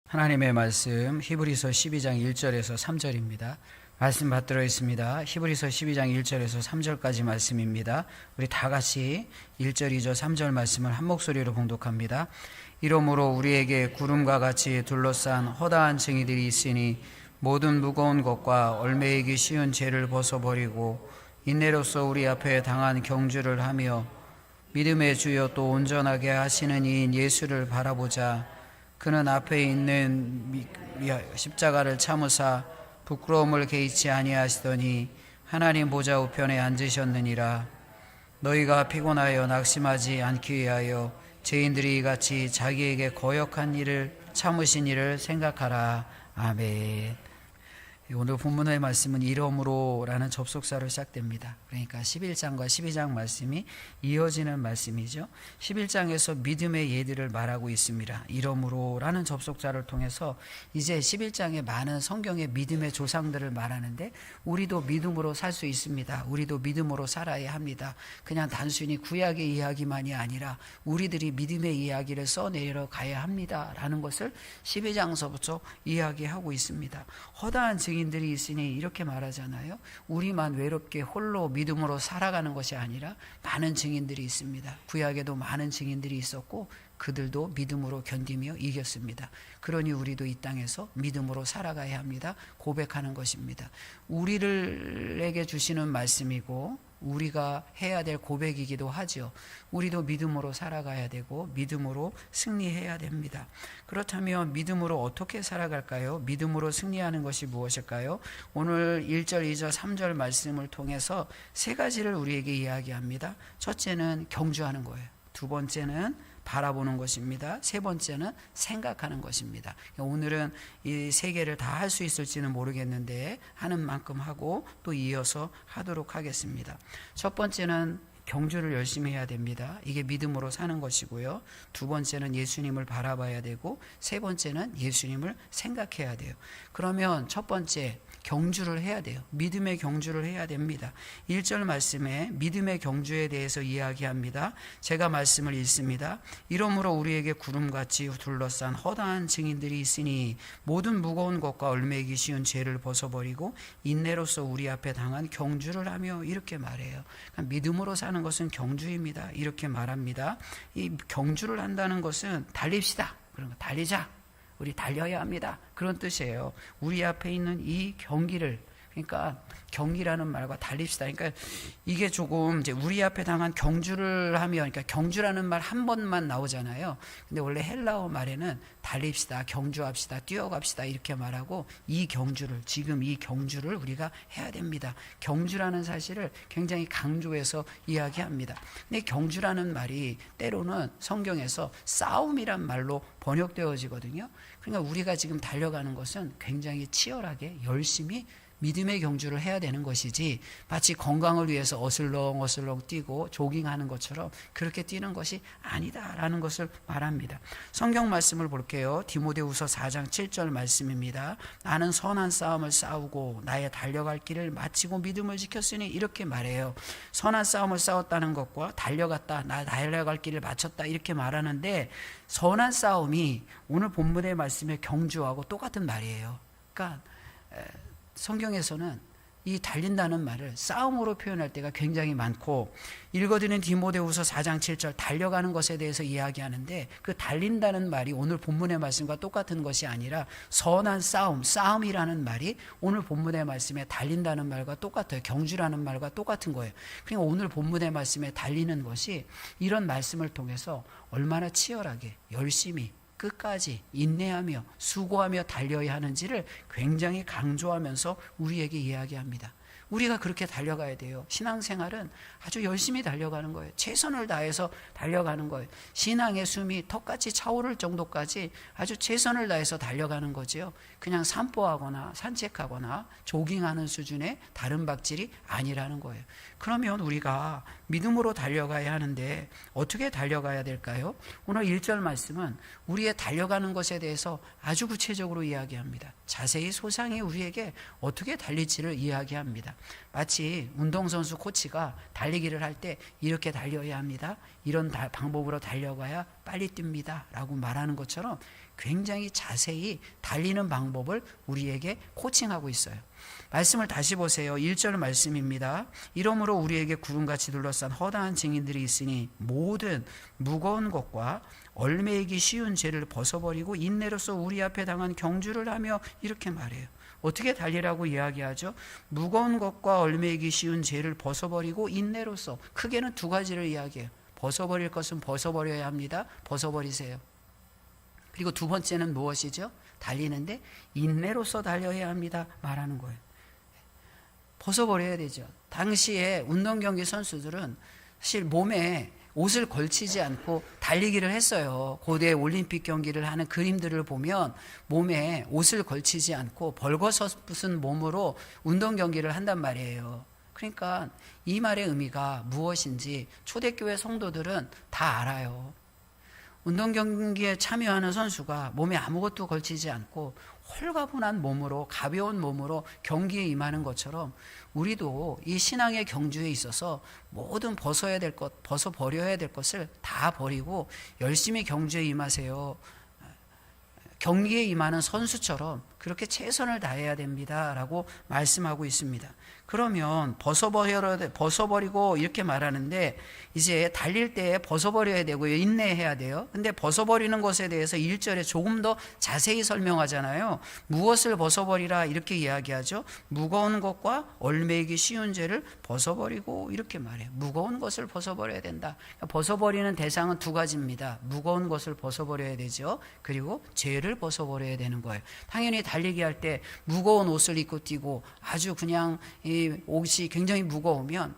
하나님의 말씀 히브리서 12장 1절에서 3절입니다. 말씀 받들어 있습니다. 히브리서 12장 1절에서 3절까지 말씀입니다. 우리 다 같이 1절, 2절, 3절 말씀을 한 목소리로 봉독합니다. 이러므로 우리에게 구름과 같이 둘러싼 허다한 증인들이 있으니 모든 무거운 것과 얽매이기 쉬운 죄를 벗어버리고 인내로써 우리 앞에 당한 경주를 하며 믿음의 주여 또 온전하게 하시는 이인 예수를 바라보자. 그는 앞에 있는 십자가를 참으사 부끄러움을 개의치 아니하시더니 하나님 보좌 우편에 앉으셨느니라. 너희가 피곤하여 낙심하지 않기 위하여 죄인들이 같이 자기에게 거역한 일을 참으신 일을 생각하라. 아멘. 오늘 본문의 말씀은 이러므로라는 접속사로 시작됩니다. 그러니까 11장과 12장 말씀이 이어지는 말씀이죠. 11장에서 믿음의 예들을 말하고 있습니다. 이러므로라는 접속사를 통해서 이제 11장에 많은 성경의 믿음의 조상들을 말하는데 우리도 믿음으로 살 수 있습니다. 우리도 믿음으로 살아야 합니다. 그냥 단순히 구약의 이야기만이 아니라 우리들이 믿음의 이야기를 써내려 가야 합니다. 라는 것을 12장서부터 이야기하고 있습니다. 허다한 증인들이 있으니 이렇게 말하잖아요. 우리만 외롭게 홀로 믿음으로 살아가는 것이 아니라 많은 증인들이 있습니다. 구약에도 많은 증인들이 있었고 그들도 믿음으로 견디며 이겼습니다. 그러니 우리도 이 땅에서 믿음으로 살아가야 합니다. 고백하는 것입니다. 우리에게 주시는 말씀이고 우리가 해야 될 고백이기도 하죠. 우리도 믿음으로 살아가야 되고 믿음으로 승리해야 됩니다. 그렇다면 믿음으로 어떻게 살아갈까요? 믿음으로 승리하는 것이 무엇일까요? 오늘 1절, 2절, 3절 말씀을 통해서 세 가지를 우리에게 이야기합니다. 첫째는 경주하는 거예요. 두 번째는 바라보는 것입니다. 세 번째는 생각하는 것입니다. 오늘은 이 세 개를 다 할 수 있을지는 모르겠는데 하는 만큼 하고 또 이어서 하도록 하겠습니다. 첫 번째는 경주를 열심히 해야 됩니다. 이게 믿음으로 사는 것이고요. 두 번째는 예수님을 바라봐야 되고 세 번째는 예수님을 생각해야 돼요. 그러면 첫 번째 경주를 해야 돼요. 믿음의 경주를 해야 됩니다. 1절 말씀에 믿음의 경주에 대해서 이야기합니다. 제가 말씀을 읽습니다. 이러므로 우리에게 구름같이 둘러싼 허다한 증인들이 있으니 모든 무거운 것과 얽매이기 쉬운 죄를 벗어버리고 인내로써 우리 앞에 당한 경주를 하며 이렇게 말해요. 그러니까 믿음으로 사는 것은 경주입니다. 이렇게 말합니다. 이 경주를 한다는 것은 달립시다. 그런 거 달리자. 우리 달려야 합니다. 그런 뜻이에요. 우리 앞에 있는 이 경기를, 그러니까 경기라는 말과 달립시다. 그러니까 이게 조금 이제 우리 앞에 당한 경주를 하면, 그러니까 경주라는 말 한 번만 나오잖아요. 근데 원래 헬라어 말에는 달립시다, 경주합시다, 뛰어갑시다 이렇게 말하고 이 경주를, 지금 이 경주를 우리가 해야 됩니다. 경주라는 사실을 굉장히 강조해서 이야기합니다. 근데 경주라는 말이 때로는 성경에서 싸움이란 말로 번역되어지거든요. 그러니까 우리가 지금 달려가는 것은 굉장히 치열하게 열심히 믿음의 경주를 해야 되는 것이지 마치 건강을 위해서 어슬렁어슬렁 뛰고 조깅하는 것처럼 그렇게 뛰는 것이 아니다라는 것을 말합니다. 성경 말씀을 볼게요. 디모데후서 4장 7절 말씀입니다. 나는 선한 싸움을 싸우고 나의 달려갈 길을 마치고 믿음을 지켰으니 이렇게 말해요. 선한 싸움을 싸웠다는 것과 달려갔다, 나 달려갈 길을 마쳤다 이렇게 말하는데 선한 싸움이 오늘 본문의 말씀의 경주하고 똑같은 말이에요. 그러니까 성경에서는 이 달린다는 말을 싸움으로 표현할 때가 굉장히 많고 읽어드린 디모데후서 4장 7절 달려가는 것에 대해서 이야기하는데 그 달린다는 말이 오늘 본문의 말씀과 똑같은 것이 아니라 선한 싸움, 싸움이라는 말이 오늘 본문의 말씀에 달린다는 말과 똑같아요. 경주라는 말과 똑같은 거예요. 그러니까 오늘 본문의 말씀에 달리는 것이 이런 말씀을 통해서 얼마나 치열하게 열심히 끝까지 인내하며 수고하며 달려야 하는지를 굉장히 강조하면서 우리에게 이야기합니다. 우리가 그렇게 달려가야 돼요. 신앙생활은 아주 열심히 달려가는 거예요. 최선을 다해서 달려가는 거예요. 신앙의 숨이 턱같이 차오를 정도까지 아주 최선을 다해서 달려가는 거죠. 그냥 산보하거나 산책하거나 조깅하는 수준의 다른 박질이 아니라는 거예요. 그러면 우리가 믿음으로 달려가야 하는데 어떻게 달려가야 될까요? 오늘 1절 말씀은 우리의 달려가는 것에 대해서 아주 구체적으로 이야기합니다. 자세히 소상히 우리에게 어떻게 달릴지를 이야기합니다. 마치 운동선수 코치가 달리기를 할 때 이렇게 달려야 합니다. 이런 방법으로 달려가야 빨리 뜁니다. 라고 말하는 것처럼 굉장히 자세히 달리는 방법을 우리에게 코칭하고 있어요. 말씀을 다시 보세요. 1절 말씀입니다. 이러므로 우리에게 구름같이 둘러싼 허다한 증인들이 있으니 모든 무거운 것과 얼매이기 쉬운 죄를 벗어버리고 인내로서 우리 앞에 당한 경주를 하며 이렇게 말해요. 어떻게 달리라고 이야기하죠? 무거운 것과 얼매이기 쉬운 죄를 벗어버리고 인내로서, 크게는 두 가지를 이야기해요. 벗어버릴 것은 벗어버려야 합니다. 벗어버리세요. 그리고 두 번째는 무엇이죠? 달리는데 인내로서 달려야 합니다. 말하는 거예요. 벗어버려야 되죠. 당시에 운동경기 선수들은 사실 몸에 옷을 걸치지 않고 달리기를 했어요. 고대 올림픽 경기를 하는 그림들을 보면 몸에 옷을 걸치지 않고 벌거벗은 몸으로 운동 경기를 한단 말이에요. 그러니까 이 말의 의미가 무엇인지 초대교회 성도들은 다 알아요. 운동 경기에 참여하는 선수가 몸에 아무것도 걸치지 않고 홀가분한 몸으로, 가벼운 몸으로 경기에 임하는 것처럼 우리도 이 신앙의 경주에 있어서 모든 벗어야 될 것, 벗어버려야 될 것을 다 버리고 열심히 경주에 임하세요. 경기에 임하는 선수처럼 그렇게 최선을 다해야 됩니다. 라고 말씀하고 있습니다. 그러면 벗어버리고 이렇게 말하는데 이제 달릴 때 벗어버려야 되고요. 인내해야 돼요. 근데 벗어버리는 것에 대해서 1절에 조금 더 자세히 설명하잖아요. 무엇을 벗어버리라 이렇게 이야기하죠. 무거운 것과 얼매이기 쉬운 죄를 벗어버리고 이렇게 말해요. 무거운 것을 벗어버려야 된다. 벗어버리는 대상은 두 가지입니다. 무거운 것을 벗어버려야 되죠. 그리고 죄를 벗어버려야 되는 거예요. 당연히 달리기 할 때 무거운 옷을 입고 뛰고 아주 그냥 이 옷이 굉장히 무거우면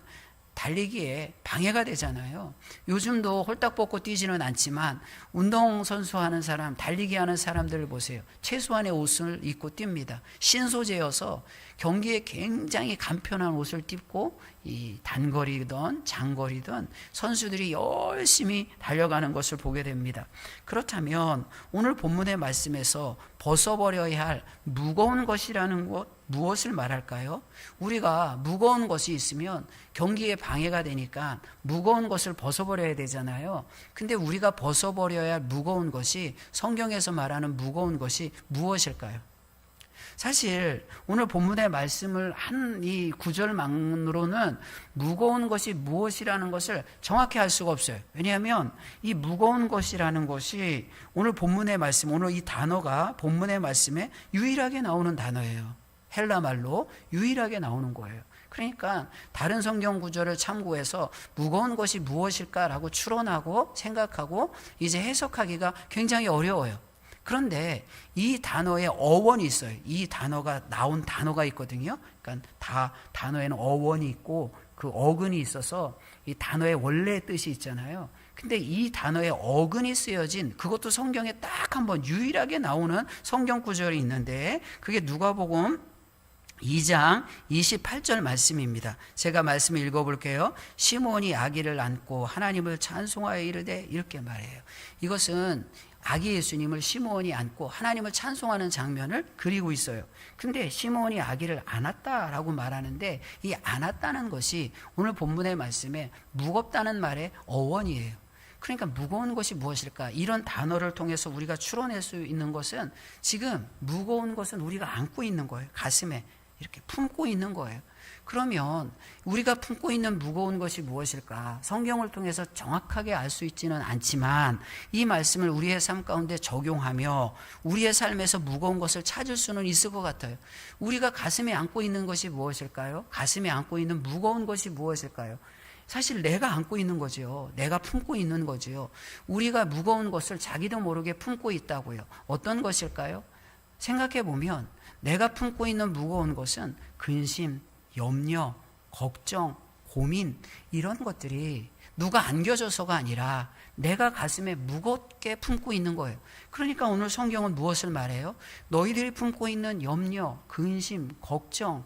달리기에 방해가 되잖아요. 요즘도 홀딱 벗고 뛰지는 않지만 운동선수 하는 사람, 달리기 하는 사람들을 보세요. 최소한의 옷을 입고 뜁니다. 신소재여서 경기에 굉장히 간편한 옷을 입고 이 단거리든 장거리든 선수들이 열심히 달려가는 것을 보게 됩니다. 그렇다면 오늘 본문의 말씀에서 벗어버려야 할 무거운 것이라는 것, 무엇을 말할까요? 우리가 무거운 것이 있으면 경기에 방해가 되니까 무거운 것을 벗어버려야 되잖아요. 근데 우리가 벗어버려야 할 무거운 것이, 성경에서 말하는 무거운 것이 무엇일까요? 사실 오늘 본문의 말씀을 한 이 구절만으로는 무거운 것이 무엇이라는 것을 정확히 알 수가 없어요. 왜냐하면 이 무거운 것이라는 것이 오늘 본문의 말씀, 오늘 이 단어가 본문의 말씀에 유일하게 나오는 단어예요. 헬라 말로 유일하게 나오는 거예요. 그러니까 다른 성경 구절을 참고해서 무거운 것이 무엇일까라고 추론하고 생각하고 이제 해석하기가 굉장히 어려워요. 그런데 이 단어에 어원이 있어요. 이 단어가 나온 단어가 있거든요. 그러니까 다 단어에는 어원이 있고 그 어근이 있어서 이 단어의 원래 뜻이 있잖아요. 근데 이 단어에 어근이 쓰여진, 그것도 성경에 딱 한 번 유일하게 나오는 성경 구절이 있는데 그게 누가복음 2장 28절 말씀입니다. 제가 말씀을 읽어볼게요. 시몬이 아기를 안고 하나님을 찬송하여 이르되 이렇게 말해요. 이것은 아기 예수님을 시몬이 안고 하나님을 찬송하는 장면을 그리고 있어요. 근데 시몬이 아기를 안았다라고 말하는데 이 안았다는 것이 오늘 본문의 말씀에 무겁다는 말의 어원이에요. 그러니까 무거운 것이 무엇일까? 이런 단어를 통해서 우리가 추론할 수 있는 것은 지금 무거운 것은 우리가 안고 있는 거예요. 가슴에 이렇게 품고 있는 거예요. 그러면 우리가 품고 있는 무거운 것이 무엇일까? 성경을 통해서 정확하게 알 수 있지는 않지만 이 말씀을 우리의 삶 가운데 적용하며 우리의 삶에서 무거운 것을 찾을 수는 있을 것 같아요. 우리가 가슴에 안고 있는 것이 무엇일까요? 가슴에 안고 있는 무거운 것이 무엇일까요? 사실 내가 안고 있는 거죠. 내가 품고 있는 거죠. 우리가 무거운 것을 자기도 모르게 품고 있다고요. 어떤 것일까요? 생각해 보면 내가 품고 있는 무거운 것은 근심, 염려, 걱정, 고민, 이런 것들이 누가 안겨줘서가 아니라 내가 가슴에 무겁게 품고 있는 거예요. 그러니까 오늘 성경은 무엇을 말해요? 너희들이 품고 있는 염려, 근심, 걱정,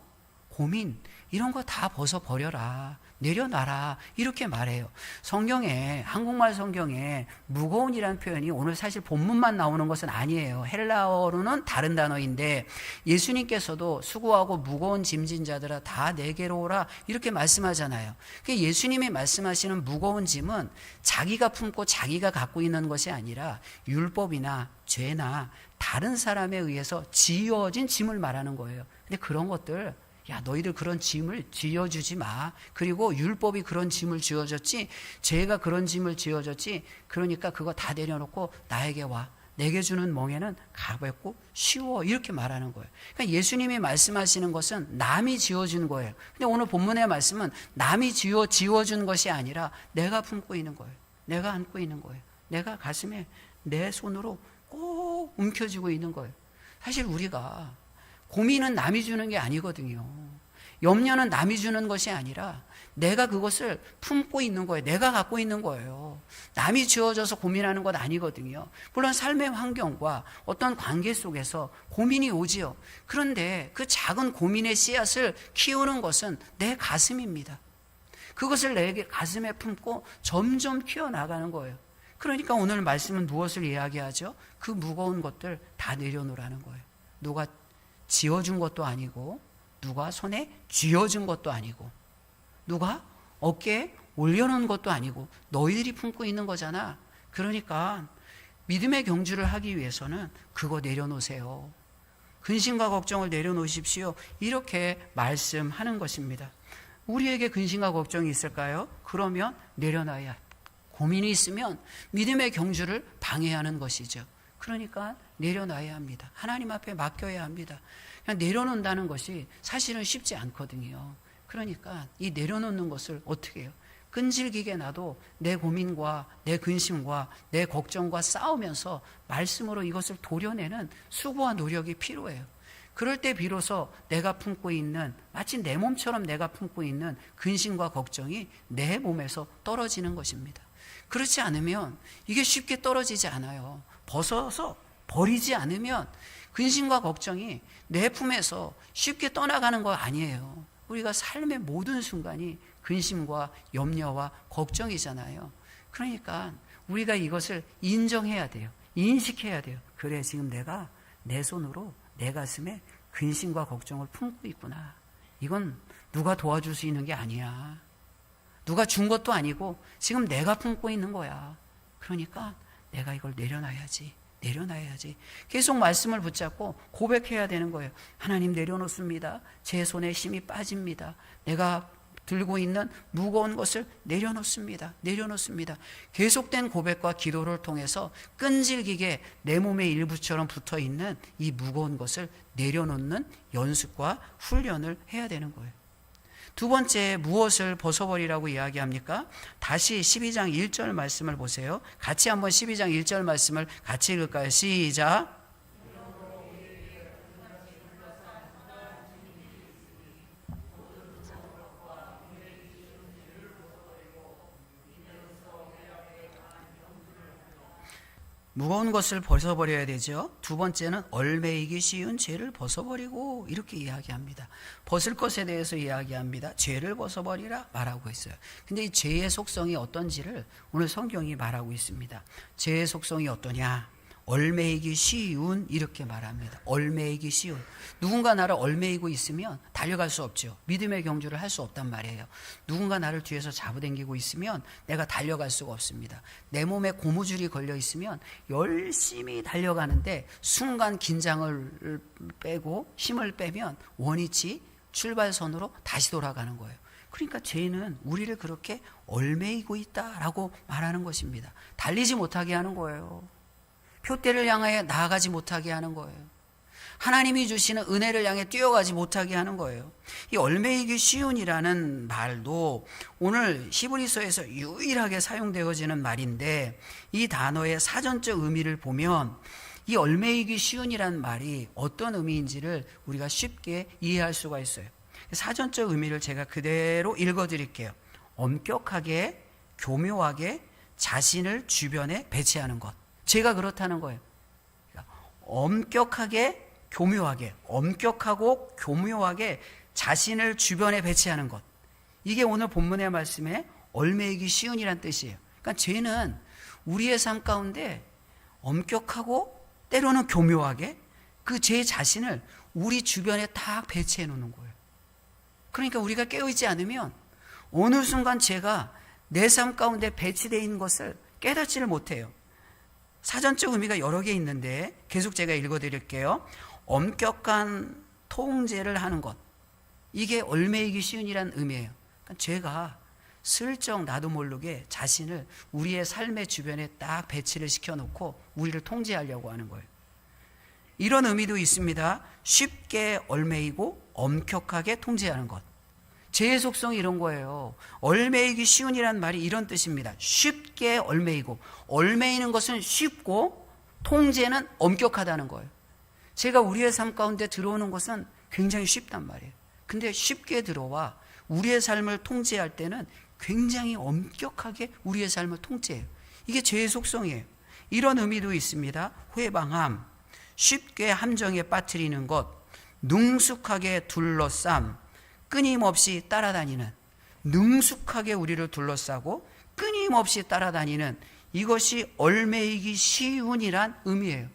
고민, 이런 거 다 벗어버려라. 내려놔라. 이렇게 말해요. 성경에, 한국말 성경에 무거운이라는 표현이 오늘 사실 본문만 나오는 것은 아니에요. 헬라어로는 다른 단어인데 예수님께서도 수고하고 무거운 짐진 자들아 다 내게로 오라 이렇게 말씀하잖아요. 예수님이 말씀하시는 무거운 짐은 자기가 품고 자기가 갖고 있는 것이 아니라 율법이나 죄나 다른 사람에 의해서 지어진 짐을 말하는 거예요. 근데 그런 것들, 야, 너희들 그런 짐을 지어주지 마. 그리고 율법이 그런 짐을 지어줬지, 죄가 그런 짐을 지어줬지, 그러니까 그거 다 내려놓고 나에게 와. 내게 주는 멍에는 가볍고 쉬워. 이렇게 말하는 거예요. 그러니까 예수님이 말씀하시는 것은 남이 지어준 거예요. 근데 오늘 본문의 말씀은 남이 지어준 것이 아니라 내가 품고 있는 거예요. 내가 안고 있는 거예요. 내가 가슴에 내 손으로 꼭 움켜쥐고 있는 거예요. 사실 우리가 고민은 남이 주는 게 아니거든요. 염려는 남이 주는 것이 아니라 내가 그것을 품고 있는 거예요. 내가 갖고 있는 거예요. 남이 주어져서 고민하는 것 아니거든요. 물론 삶의 환경과 어떤 관계 속에서 고민이 오지요. 그런데 그 작은 고민의 씨앗을 키우는 것은 내 가슴입니다. 그것을 내 가슴에 품고 점점 키워나가는 거예요. 그러니까 오늘 말씀은 무엇을 이야기하죠? 그 무거운 것들 다 내려놓으라는 거예요. 누가 지어준 것도 아니고 누가 손에 쥐어준 것도 아니고 누가 어깨에 올려놓은 것도 아니고 너희들이 품고 있는 거잖아. 그러니까 믿음의 경주를 하기 위해서는 그거 내려놓으세요. 근심과 걱정을 내려놓으십시오. 이렇게 말씀하는 것입니다. 우리에게 근심과 걱정이 있을까요? 그러면 내려놔야. 고민이 있으면 믿음의 경주를 방해하는 것이죠. 그러니까 내려놔야 합니다. 하나님 앞에 맡겨야 합니다. 그냥 내려놓는다는 것이 사실은 쉽지 않거든요. 그러니까 이 내려놓는 것을 어떻게 해요? 끈질기게 나도 내 고민과 내 근심과 내 걱정과 싸우면서 말씀으로 이것을 도려내는 수고와 노력이 필요해요. 그럴 때 비로소 내가 품고 있는, 마치 내 몸처럼 내가 품고 있는 근심과 걱정이 내 몸에서 떨어지는 것입니다. 그렇지 않으면 이게 쉽게 떨어지지 않아요. 벗어서 버리지 않으면 근심과 걱정이 내 품에서 쉽게 떠나가는 거 아니에요. 우리가 삶의 모든 순간이 근심과 염려와 걱정이잖아요. 그러니까 우리가 이것을 인정해야 돼요. 인식해야 돼요. 그래, 지금 내가 내 손으로 내 가슴에 근심과 걱정을 품고 있구나. 이건 누가 도와줄 수 있는 게 아니야. 누가 준 것도 아니고 지금 내가 품고 있는 거야. 그러니까 내가 이걸 내려놔야지. 계속 말씀을 붙잡고 고백해야 되는 거예요. 하나님, 내려놓습니다. 제 손에 힘이 빠집니다. 내가 들고 있는 무거운 것을 내려놓습니다. 계속된 고백과 기도를 통해서 끈질기게 내 몸의 일부처럼 붙어있는 이 무거운 것을 내려놓는 연습과 훈련을 해야 되는 거예요. 두 번째, 무엇을 벗어버리라고 이야기합니까? 다시 12장 1절 말씀을 보세요. 같이 한번 12장 1절 말씀을 같이 읽을까요? 시작. 무거운 것을 벗어버려야 되죠. 두 번째는 얼매이기 쉬운 죄를 벗어버리고, 이렇게 이야기합니다. 벗을 것에 대해서 이야기합니다. 죄를 벗어버리라 말하고 있어요. 근데 이 죄의 속성이 어떤지를 오늘 성경이 말하고 있습니다. 죄의 속성이 어떠냐? 얼매이기 쉬운, 이렇게 말합니다. 얼매이기 쉬운. 누군가 나를 얼매이고 있으면 달려갈 수 없죠. 믿음의 경주를 할 수 없단 말이에요. 누군가 나를 뒤에서 잡아당기고 있으면 내가 달려갈 수가 없습니다. 내 몸에 고무줄이 걸려 있으면 열심히 달려가는데 순간 긴장을 빼고 힘을 빼면 원위치 출발선으로 다시 돌아가는 거예요. 그러니까 죄는 우리를 그렇게 얼매이고 있다라고 말하는 것입니다. 달리지 못하게 하는 거예요. 표대를 향해 나아가지 못하게 하는 거예요. 하나님이 주시는 은혜를 향해 뛰어가지 못하게 하는 거예요. 이 얼매이기 쉬운이라는 말도 오늘 히브리서에서 유일하게 사용되어지는 말인데, 이 단어의 사전적 의미를 보면 이 얼매이기 쉬운이라는 말이 어떤 의미인지를 우리가 쉽게 이해할 수가 있어요. 사전적 의미를 제가 그대로 읽어드릴게요. 엄격하게, 교묘하게 자신을 주변에 배치하는 것. 제가 그렇다는 거예요. 엄격하게, 교묘하게, 엄격하고 교묘하게 자신을 주변에 배치하는 것. 이게 오늘 본문의 말씀에 얼매이기 쉬운이란 뜻이에요. 그러니까 죄는 우리의 삶 가운데 엄격하고 때로는 교묘하게 그 죄 자신을 우리 주변에 딱 배치해 놓는 거예요. 그러니까 우리가 깨어있지 않으면 어느 순간 죄가 내 삶 가운데 배치되어 있는 것을 깨닫지를 못해요. 사전적 의미가 여러 개 있는데 계속 제가 읽어드릴게요. 엄격한 통제를 하는 것. 이게 얼매이기 쉬운이란 의미예요. 그러니까 죄가 슬쩍 나도 모르게 자신을 우리의 삶의 주변에 딱 배치를 시켜놓고 우리를 통제하려고 하는 거예요. 이런 의미도 있습니다. 쉽게 얼매이고 엄격하게 통제하는 것. 죄의 속성이 이런 거예요. 얼매이기 쉬운이란 말이 이런 뜻입니다. 쉽게 얼매이고, 얼매이는 것은 쉽고 통제는 엄격하다는 거예요. 제가 우리의 삶 가운데 들어오는 것은 굉장히 쉽단 말이에요. 근데 쉽게 들어와 우리의 삶을 통제할 때는 굉장히 엄격하게 우리의 삶을 통제해요. 이게 죄의 속성이에요. 이런 의미도 있습니다. 회방함, 쉽게 함정에 빠뜨리는 것, 능숙하게 둘러쌈, 끊임없이 따라다니는, 능숙하게 우리를 둘러싸고 끊임없이 따라다니는, 이것이 얼매이기 쉬운이란 의미예요.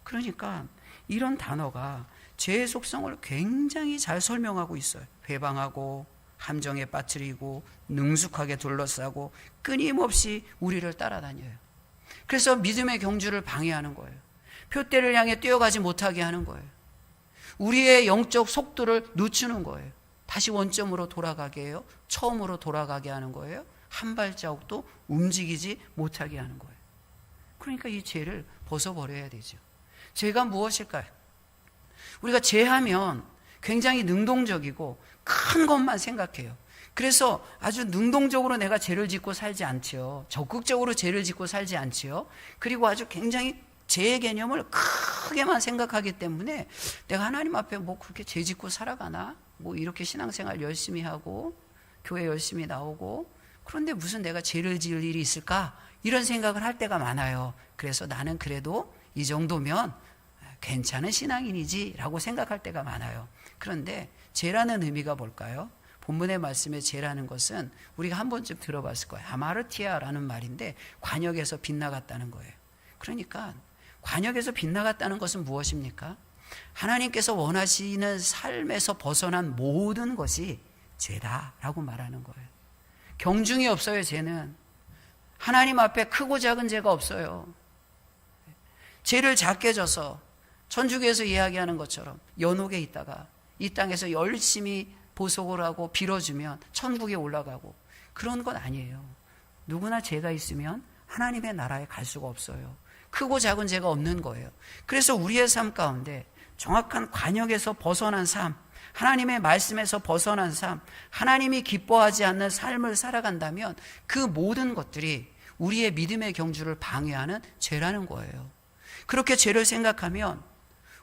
그러니까 이런 단어가 죄의 속성을 굉장히 잘 설명하고 있어요. 회방하고, 함정에 빠뜨리고, 능숙하게 둘러싸고, 끊임없이 우리를 따라다녀요. 그래서 믿음의 경주를 방해하는 거예요. 표대를 향해 뛰어가지 못하게 하는 거예요. 우리의 영적 속도를 늦추는 거예요. 다시 원점으로 돌아가게 해요. 처음으로 돌아가게 하는 거예요. 한 발자국도 움직이지 못하게 하는 거예요. 그러니까 이 죄를 벗어버려야 되죠. 죄가 무엇일까요? 우리가 죄하면 굉장히 능동적이고 큰 것만 생각해요. 그래서 아주 능동적으로 내가 죄를 짓고 살지 않지요. 적극적으로 죄를 짓고 살지 않지요. 그리고 아주 굉장히 죄의 개념을 크게만 생각하기 때문에 내가 하나님 앞에 뭐 그렇게 죄 짓고 살아가나? 뭐 이렇게 신앙생활 열심히 하고 교회 열심히 나오고 그런데 무슨 내가 죄를 지을 일이 있을까? 이런 생각을 할 때가 많아요. 그래서 나는 그래도 이 정도면 괜찮은 신앙인이지 라고 생각할 때가 많아요. 그런데 죄라는 의미가 뭘까요? 본문의 말씀에 죄라는 것은 우리가 한 번쯤 들어봤을 거예요. 하마르티아라는 말인데 관역에서 빗나갔다는 거예요. 그러니까 관역에서 빗나갔다는 것은 무엇입니까? 하나님께서 원하시는 삶에서 벗어난 모든 것이 죄다라고 말하는 거예요. 경중이 없어요. 죄는 하나님 앞에 크고 작은 죄가 없어요. 죄를 작게 져서 천주교에서 이야기하는 것처럼 연옥에 있다가 이 땅에서 열심히 보석을 하고 빌어주면 천국에 올라가고 그런 건 아니에요. 누구나 죄가 있으면 하나님의 나라에 갈 수가 없어요. 크고 작은 죄가 없는 거예요. 그래서 우리의 삶 가운데 정확한 관역에서 벗어난 삶, 하나님의 말씀에서 벗어난 삶, 하나님이 기뻐하지 않는 삶을 살아간다면 그 모든 것들이 우리의 믿음의 경주를 방해하는 죄라는 거예요. 그렇게 죄를 생각하면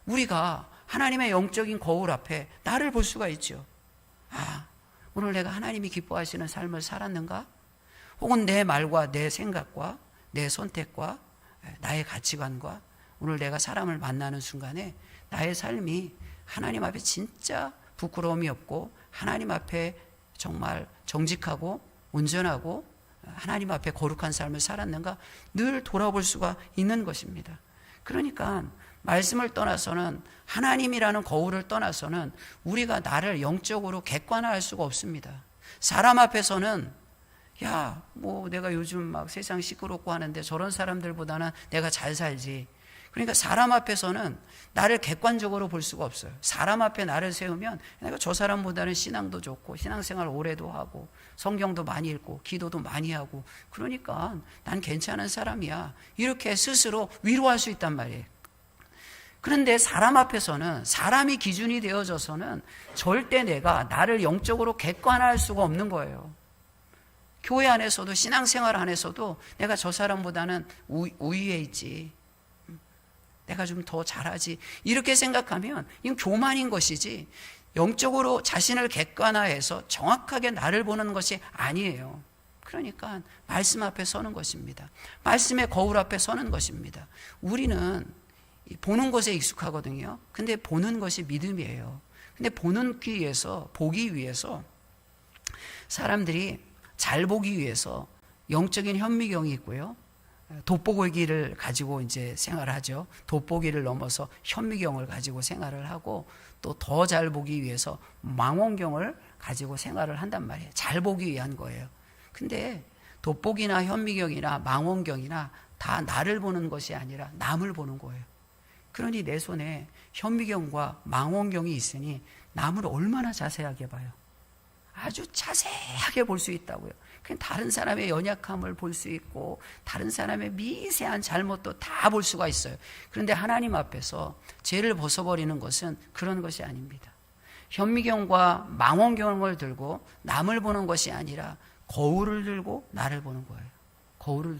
우리가 하나님의 영적인 거울 앞에 나를 볼 수가 있죠. 아, 오늘 내가 하나님이 기뻐하시는 삶을 살았는가? 혹은 내 말과 내 생각과 내 선택과 나의 가치관과 오늘 내가 사람을 만나는 순간에 나의 삶이 하나님 앞에 진짜 부끄러움이 없고 하나님 앞에 정말 정직하고 온전하고 하나님 앞에 거룩한 삶을 살았는가 늘 돌아볼 수가 있는 것입니다. 그러니까 말씀을 떠나서는 하나님이라는 거울을 떠나서는 우리가 나를 영적으로 객관화할 수가 없습니다. 사람 앞에서는 야, 뭐 내가 요즘 막 세상 시끄럽고 하는데 저런 사람들보다는 내가 잘 살지. 그러니까 사람 앞에서는 나를 객관적으로 볼 수가 없어요. 사람 앞에 나를 세우면 내가 저 사람보다는 신앙도 좋고 신앙생활 오래도 하고 성경도 많이 읽고 기도도 많이 하고 그러니까 난 괜찮은 사람이야. 이렇게 스스로 위로할 수 있단 말이에요. 그런데 사람 앞에서는 사람이 기준이 되어져서는 절대 내가 나를 영적으로 객관화할 수가 없는 거예요. 교회 안에서도 신앙생활 안에서도 내가 저 사람보다는 우위에 있지. 내가 좀 더 잘하지. 이렇게 생각하면 이건 교만인 것이지 영적으로 자신을 객관화해서 정확하게 나를 보는 것이 아니에요. 그러니까 말씀 앞에 서는 것입니다. 말씀의 거울 앞에 서는 것입니다. 우리는 보는 것에 익숙하거든요. 근데 보는 것이 믿음이에요. 근데 보기 위해서 사람들이 잘 보기 위해서 영적인 현미경이 있고요. 돋보기를 가지고 이제 생활하죠. 돋보기를 넘어서 현미경을 가지고 생활을 하고 또 더 잘 보기 위해서 망원경을 가지고 생활을 한단 말이에요. 잘 보기 위한 거예요. 근데 돋보기나 현미경이나 망원경이나 다 나를 보는 것이 아니라 남을 보는 거예요. 그러니 내 손에 현미경과 망원경이 있으니 남을 얼마나 자세하게 봐요. 아주 자세하게 볼 수 있다고요. 그냥 다른 사람의 연약함을 볼 수 있고 다른 사람의 미세한 잘못도 다 볼 수가 있어요. 그런데 하나님 앞에서 죄를 벗어버리는 것은 그런 것이 아닙니다. 현미경과 망원경을 들고 남을 보는 것이 아니라 거울을 들고 나를 보는 거예요. 거울을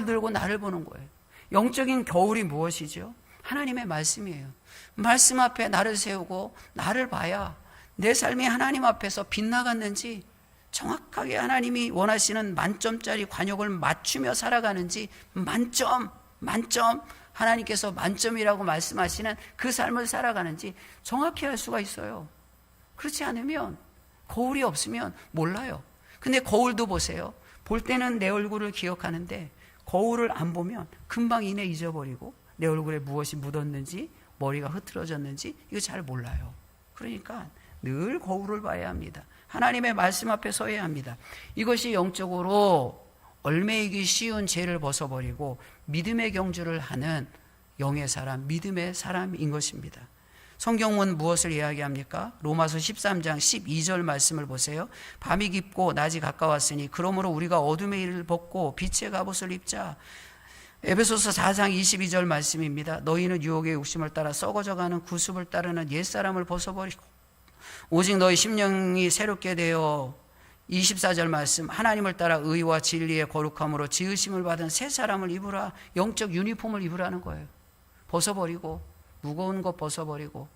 들고 나를 보는 거예요. 영적인 거울이 무엇이죠? 하나님의 말씀이에요. 말씀 앞에 나를 세우고 나를 봐야 내 삶이 하나님 앞에서 빗나갔는지, 정확하게 하나님이 원하시는 만점짜리 관역을 맞추며 살아가는지, 만점 하나님께서 만점이라고 말씀하시는 그 삶을 살아가는지 정확히 알 수가 있어요. 그렇지 않으면, 거울이 없으면 몰라요. 근데 거울도 보세요. 볼 때는 내 얼굴을 기억하는데 거울을 안 보면 금방 이내 잊어버리고 내 얼굴에 무엇이 묻었는지, 머리가 흐트러졌는지 이거 잘 몰라요. 그러니까 늘 거울을 봐야 합니다. 하나님의 말씀 앞에 서야 합니다. 이것이 영적으로 얽매이기 쉬운 죄를 벗어버리고 믿음의 경주를 하는 영의 사람, 믿음의 사람인 것입니다. 성경은 무엇을 이야기합니까? 로마서 13장 12절 말씀을 보세요. 밤이 깊고 낮이 가까웠으니 그러므로 우리가 어둠의 일을 벗고 빛의 갑옷을 입자. 에베소서 4장 22절 말씀입니다. 너희는 유혹의 욕심을 따라 썩어져가는 구습을 따르는 옛사람을 벗어버리고 오직 너희 심령이 새롭게 되어 24절 말씀, 하나님을 따라 의와 진리의 거룩함으로 지으심을 받은 새 사람을 입으라. 영적 유니폼을 입으라는 거예요. 벗어버리고, 무거운 것 벗어버리고,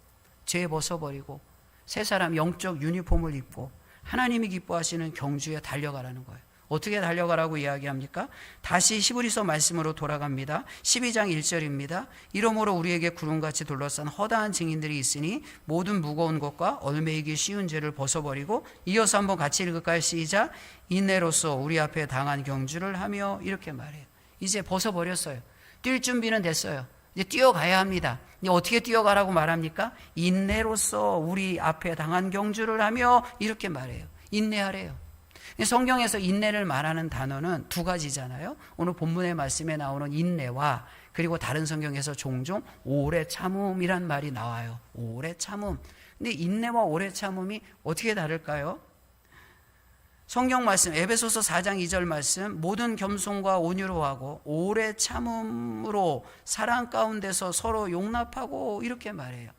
죄 벗어버리고, 새 사람 영적 유니폼을 입고 하나님이 기뻐하시는 경주에 달려가라는 거예요. 어떻게 달려가라고 이야기합니까? 다시 히브리서 말씀으로 돌아갑니다. 12장 1절입니다. 이러므로 우리에게 구름같이 둘러싼 허다한 증인들이 있으니 모든 무거운 것과 얽매이기 쉬운 죄를 벗어버리고, 이어서 한번 같이 읽을까요? 시작. 인내로서 우리 앞에 당한 경주를 하며, 이렇게 말해요. 이제 벗어버렸어요. 뛸 준비는 됐어요. 이제 뛰어가야 합니다. 이제 어떻게 뛰어가라고 말합니까? 인내로서 우리 앞에 당한 경주를 하며, 이렇게 말해요. 인내하래요. 성경에서 인내를 말하는 단어는 두 가지잖아요. 오늘 본문의 말씀에 나오는 인내와, 그리고 다른 성경에서 종종 오래 참음이란 말이 나와요. 오래 참음. 근데 인내와 오래 참음이 어떻게 다를까요? 성경 말씀 에베소서 4장 2절 말씀, 모든 겸손과 온유로 하고 오래 참음으로 사랑 가운데서 서로 용납하고, 이렇게 말해요.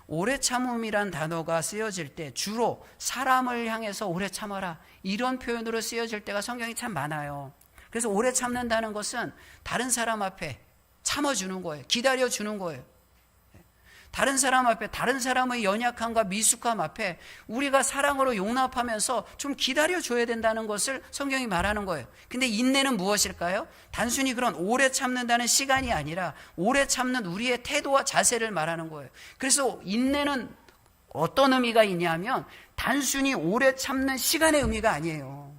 오래 참음이란 단어가 쓰여질 때 주로 사람을 향해서 오래 참아라, 이런 표현으로 쓰여질 때가 성경이 참 많아요. 그래서 오래 참는다는 것은 다른 사람 앞에 참아주는 거예요. 기다려주는 거예요. 다른 사람 앞에, 다른 사람의 연약함과 미숙함 앞에 우리가 사랑으로 용납하면서 좀 기다려줘야 된다는 것을 성경이 말하는 거예요. 근데 인내는 무엇일까요? 단순히 그런 오래 참는다는 시간이 아니라 오래 참는 우리의 태도와 자세를 말하는 거예요. 그래서 인내는 어떤 의미가 있냐면 단순히 오래 참는 시간의 의미가 아니에요.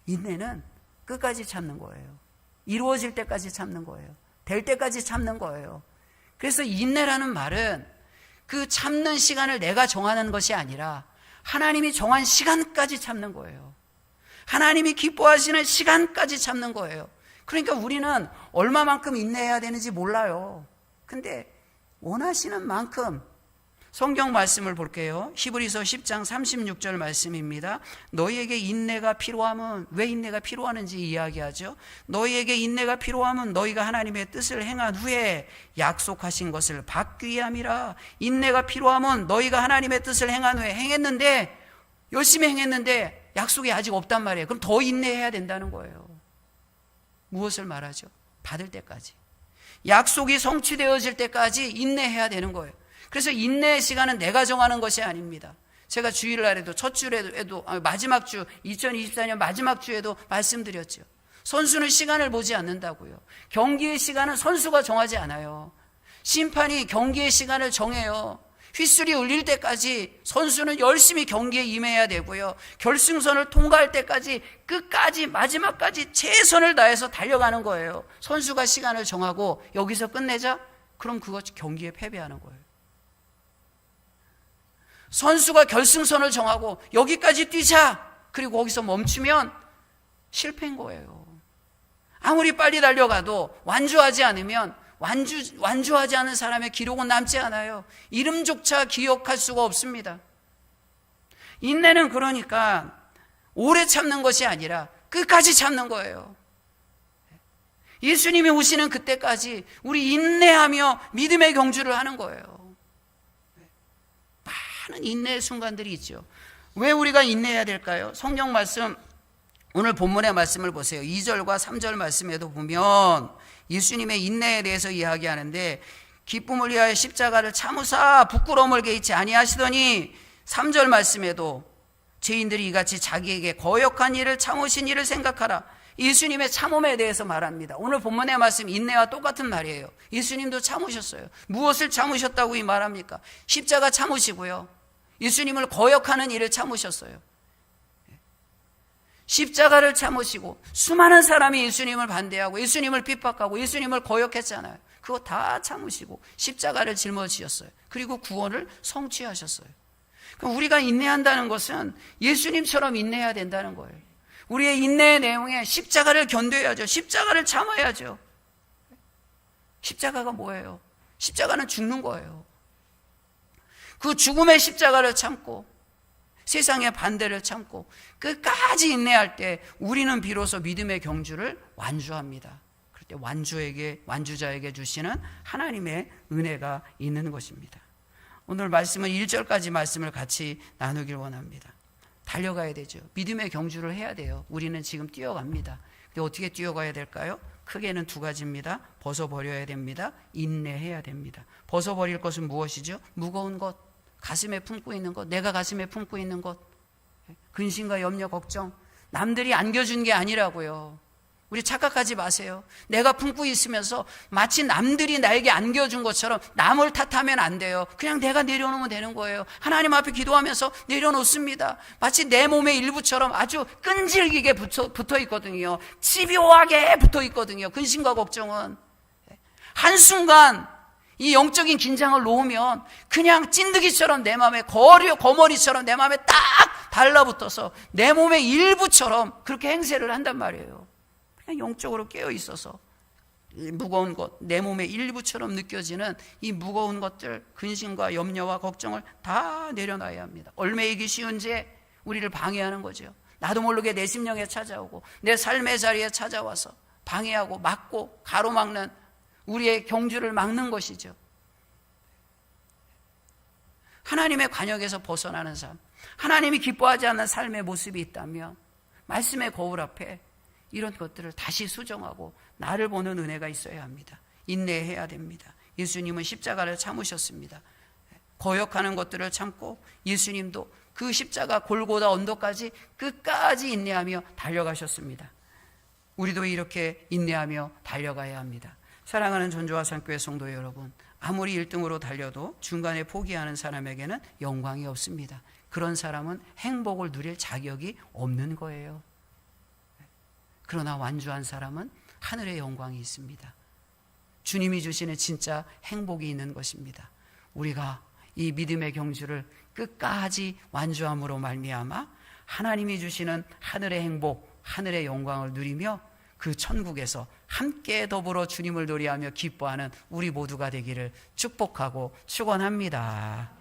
인내는 끝까지 참는 거예요. 이루어질 때까지 참는 거예요. 될 때까지 참는 거예요. 그래서 인내라는 말은 그 참는 시간을 내가 정하는 것이 아니라 하나님이 정한 시간까지 참는 거예요. 하나님이 기뻐하시는 시간까지 참는 거예요. 그러니까 우리는 얼마만큼 인내해야 되는지 몰라요. 근데 원하시는 만큼, 성경 말씀을 볼게요. 히브리서 10장 36절 말씀입니다. 너희에게 인내가 필요하면, 왜 인내가 필요하는지 이야기하죠. 너희에게 인내가 필요하면 너희가 하나님의 뜻을 행한 후에 약속하신 것을 받기 위함이라. 인내가 필요하면 너희가 하나님의 뜻을 행한 후에, 행했는데, 열심히 행했는데 약속이 아직 없단 말이에요. 그럼 더 인내해야 된다는 거예요. 무엇을 말하죠? 받을 때까지. 약속이 성취되어질 때까지 인내해야 되는 거예요. 그래서 인내의 시간은 내가 정하는 것이 아닙니다. 제가 주일날에도, 첫 주에도, 마지막 주, 2024년 마지막 주에도 말씀드렸죠. 선수는 시간을 보지 않는다고요. 경기의 시간은 선수가 정하지 않아요. 심판이 경기의 시간을 정해요. 휘슬이 울릴 때까지 선수는 열심히 경기에 임해야 되고요. 결승선을 통과할 때까지 끝까지 마지막까지 최선을 다해서 달려가는 거예요. 선수가 시간을 정하고 여기서 끝내자? 그럼 그것 경기에 패배하는 거예요. 선수가 결승선을 정하고 여기까지 뛰자! 그리고 거기서 멈추면 실패인 거예요. 아무리 빨리 달려가도 완주하지 않으면 완주하지 않은 사람의 기록은 남지 않아요. 이름조차 기억할 수가 없습니다. 인내는 그러니까 오래 참는 것이 아니라 끝까지 참는 거예요. 예수님이 오시는 그때까지 우리 인내하며 믿음의 경주를 하는 거예요. 많은 인내의 순간들이 있죠. 왜 우리가 인내해야 될까요? 성경 말씀, 오늘 본문의 말씀을 보세요. 2절과 3절 말씀에도 보면 예수님의 인내에 대해서 이야기하는데, 기쁨을 위하여 십자가를 참으사 부끄러움을 개의치 아니하시더니, 3절 말씀에도 죄인들이 이같이 자기에게 거역한 일을 참으신 일을 생각하라. 예수님의 참음에 대해서 말합니다. 오늘 본문의 말씀 인내와 똑같은 말이에요. 예수님도 참으셨어요. 무엇을 참으셨다고 이 말합니까? 십자가 참으시고요, 예수님을 거역하는 일을 참으셨어요. 십자가를 참으시고 수많은 사람이 예수님을 반대하고 예수님을 핍박하고 예수님을 거역했잖아요. 그거 다 참으시고 십자가를 짊어지셨어요. 그리고 구원을 성취하셨어요. 그럼 우리가 인내한다는 것은 예수님처럼 인내해야 된다는 거예요. 우리의 인내의 내용에 십자가를 견뎌야죠. 십자가를 참아야죠. 십자가가 뭐예요? 십자가는 죽는 거예요. 그 죽음의 십자가를 참고 세상의 반대를 참고 끝까지 인내할 때 우리는 비로소 믿음의 경주를 완주합니다. 그럴 때 완주자에게 주시는 하나님의 은혜가 있는 것입니다. 오늘 말씀은 1절까지 말씀을 같이 나누길 원합니다. 달려가야 되죠. 믿음의 경주를 해야 돼요. 우리는 지금 뛰어갑니다. 근데 어떻게 뛰어가야 될까요? 크게는 두 가지입니다. 벗어버려야 됩니다. 인내해야 됩니다. 벗어버릴 것은 무엇이죠? 무거운 것, 가슴에 품고 있는 것, 내가 가슴에 품고 있는 것, 근심과 염려, 걱정, 남들이 안겨준 게 아니라고요. 우리 착각하지 마세요. 내가 품고 있으면서 마치 남들이 나에게 안겨준 것처럼 남을 탓하면 안 돼요. 그냥 내가 내려놓으면 되는 거예요. 하나님 앞에 기도하면서 내려놓습니다. 마치 내 몸의 일부처럼 아주 끈질기게 붙어 있거든요. 집요하게 붙어 있거든요. 근심과 걱정은 한순간 이 영적인 긴장을 놓으면 그냥 찐득이처럼 내 마음에 거머리처럼 내 마음에 딱 달라붙어서 내 몸의 일부처럼 그렇게 행세를 한단 말이에요. 그냥 영적으로 깨어 있어서 이 무거운 것, 내 몸의 일부처럼 느껴지는 이 무거운 것들, 근심과 염려와 걱정을 다 내려놔야 합니다. 얽매이기 쉬운 죄, 우리를 방해하는 거죠. 나도 모르게 내 심령에 찾아오고 내 삶의 자리에 찾아와서 방해하고 막고 가로막는 우리의 경주를 막는 것이죠. 하나님의 관역에서 벗어나는 삶, 하나님이 기뻐하지 않는 삶의 모습이 있다면 말씀의 거울 앞에 이런 것들을 다시 수정하고 나를 보는 은혜가 있어야 합니다. 인내해야 됩니다. 예수님은 십자가를 참으셨습니다. 거역하는 것들을 참고 예수님도 그 십자가 골고다 언덕까지 끝까지 인내하며 달려가셨습니다. 우리도 이렇게 인내하며 달려가야 합니다. 사랑하는 전주와 산교회 성도 여러분, 아무리 1등으로 달려도 중간에 포기하는 사람에게는 영광이 없습니다. 그런 사람은 행복을 누릴 자격이 없는 거예요. 그러나 완주한 사람은 하늘의 영광이 있습니다. 주님이 주시는 진짜 행복이 있는 것입니다. 우리가 이 믿음의 경주를 끝까지 완주함으로 말미암아 하나님이 주시는 하늘의 행복, 하늘의 영광을 누리며 그 천국에서 함께 더불어 주님을 노래하며 기뻐하는 우리 모두가 되기를 축복하고 축원합니다.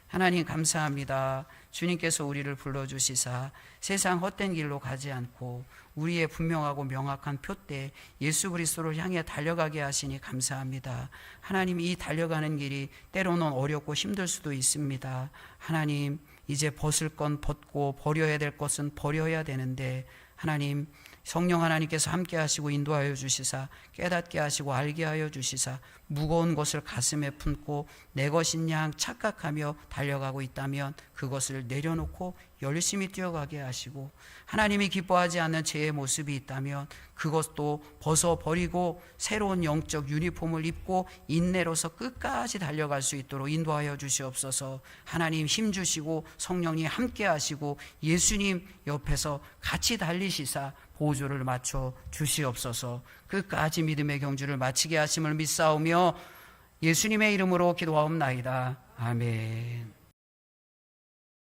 하나님 감사합니다. 주님께서 우리를 불러주시사 세상 헛된 길로 가지 않고 우리의 분명하고 명확한 표대 예수 그리스도를 향해 달려가게 하시니 감사합니다. 하나님, 이 달려가는 길이 때로는 어렵고 힘들 수도 있습니다. 하나님, 이제 벗을 건 벗고 버려야 될 것은 버려야 되는데 하나님, 성령 하나님께서 함께 하시고 인도하여 주시사 깨닫게 하시고 알게 하여 주시사 무거운 것을 가슴에 품고 내 것인 양 착각하며 달려가고 있다면 그것을 내려놓고 열심히 뛰어가게 하시고, 하나님이 기뻐하지 않는 죄의 모습이 있다면 그것도 벗어버리고 새로운 영적 유니폼을 입고 인내로서 끝까지 달려갈 수 있도록 인도하여 주시옵소서. 하나님 힘주시고 성령님 함께 하시고 예수님 옆에서 같이 달리시사 보조를 맞춰 주시옵소서. 끝까지 믿음의 경주를 마치게 하심을 믿사오며 예수님의 이름으로 기도하옵나이다. 아멘.